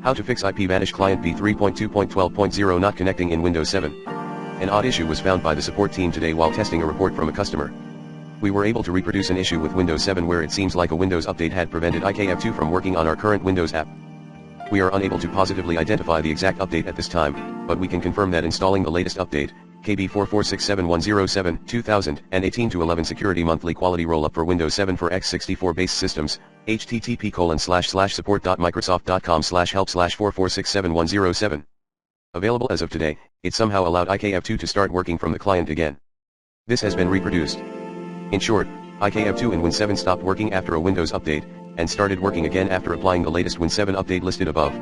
How to fix IPVanish client v3.2.12.0 not connecting in Windows 7. An odd issue was found by the support team today while testing a report from a customer. We were able to reproduce an issue with Windows 7 where it seems like a Windows update had prevented IKEv2 from working on our current Windows app. We are unable to positively identify the exact update at this time, but we can confirm that installing the latest update, KB4467107 2018-11 Security Monthly Quality Rollup for Windows 7 for x64 base systems, http://support.microsoft.com/help/4467107. Available as of today, it somehow allowed IKEv2 to start working from the client again. This has been reproduced. In short, IKEv2 in Win 7 stopped working after a Windows update, and started working again after applying the latest Win 7 update listed above.